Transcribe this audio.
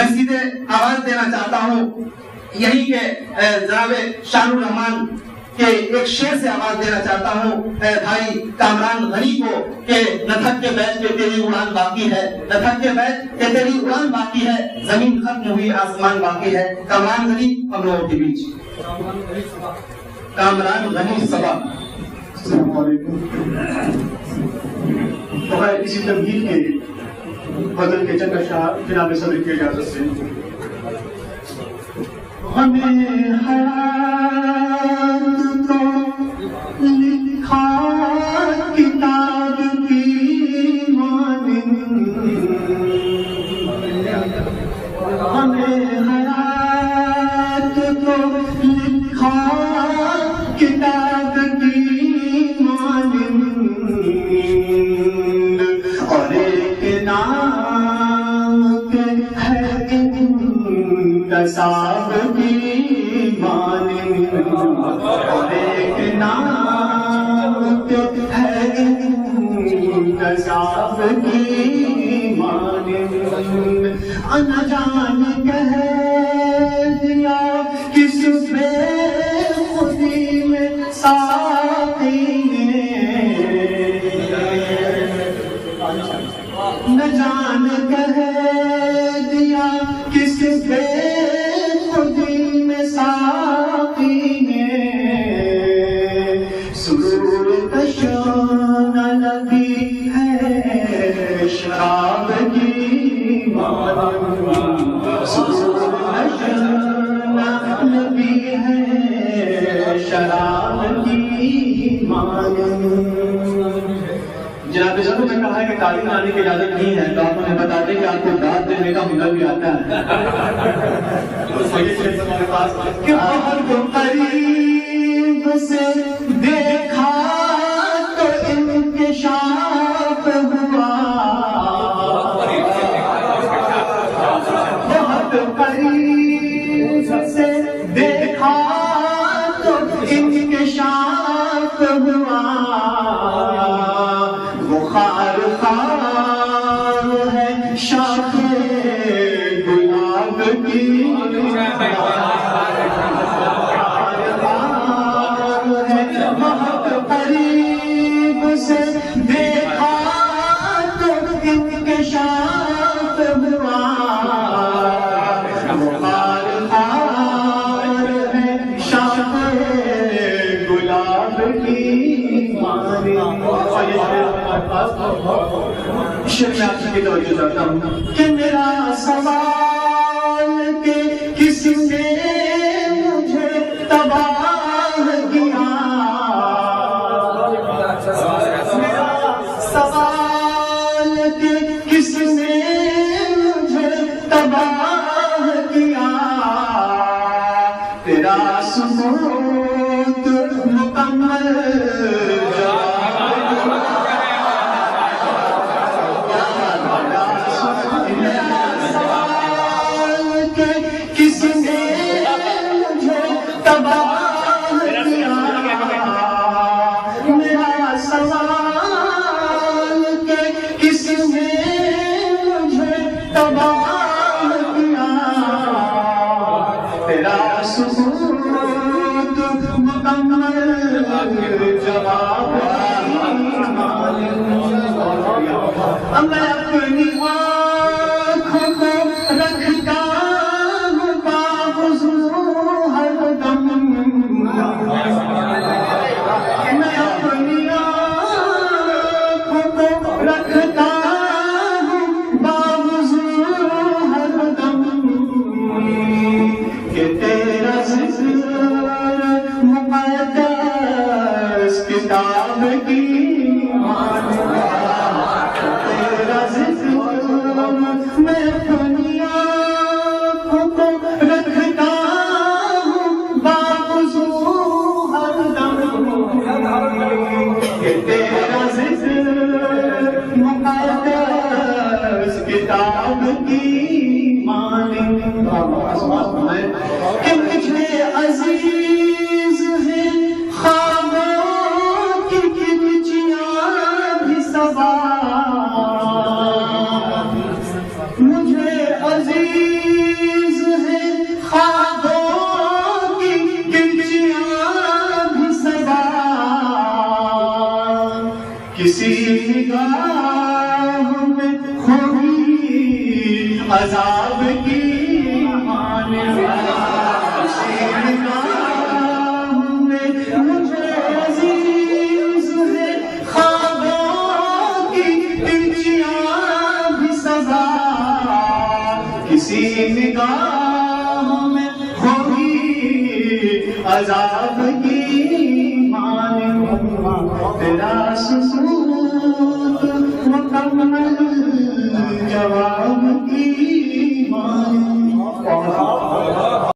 میں سیدھے آواز دینا چاہتا ہوں یہی کہ جناب شان الرحمان کہ ایک شعر سے آواز دینا چاہتا ہوں بھائی کامران غنی کو کہ نہ تھک کے بیٹھ کے تیری اڑان باقی ہے، نہ تھک کے بیٹھ کے تیری اڑان باقی ہے، زمین ختم ہوئی آسمان باقی ہے۔ کامران غنی ہم لوگوں کے بیچ کامران غنی صبا۔ السلام علیکم۔ بغیر کسی تمہید کے بدل کے چند اشعار جناب صدر کی اجازت سے۔ ہمیں حیات تو لکھا کتاب کی مانند، ہمیں حیات تو لکھا کتاب کی مانند، اور ایک نام کے ہے انتصاب کی مانند، اور ایک نام کے ہے انتصاب کی مانند، نہ جان کہہ دیا کس بے خودی میں ساقی نے، نہ جان کہہ دیا کس بے خودی میں ساقی نے، سرور کشان لگی ہے شراب کی مانند، سرور کشان لگی ہے شراب کی مانند۔ جناب صدر نے کہا ہے کہ تعلیم آنے کی اجازت نہیں ہے، تو آپ انہیں بتا دیں کہ آپ کو داد دینے کا ہنر بھی آتا ہے۔ کہ بہت قریب سے دیکھا تو انکشاف ہوا، بہت قریب سے دیکھا تو انکشاف ہوا، خار خار ہے شاخ گلاب کی، بہت قریب سے دیکھا تو انکشاف ہوا، خار خار ہے شاخ گلاب کی مانند۔ شعر میں آپ کی توجہ چاہتا ہوں کہ میرا سوال کہ کس نے مجھے تباہ کیا، میرا سوال کہ کس نے مجھے تباہ کیا، تیرا ثبوت مکمل میں اپنی آنکھوں کو رکھتا ہوں باوضو ہر دم، میں اپنی آنکھوں کو رکھتا ہوں باوضو ہر دم، کہ تیرا ذکر مقدس کتاب کی میں اپنی آنکھوں کو رکھتا ہوں باوضو ہر دم، کہ تیرا ذکر مقدس کتاب کی مانند، کہ مجھے عزیز ہے خوابوں کی کچیاں بھی سوا، مجھے عزیز عذاب کی مانند کسی نگاہ میں مجھے عزیز ہے خوابوں کی انچیاں بھی سزا کسی نگاہ میں ہوگی عذاب کی مانند تیرا سکوت مکمل جواب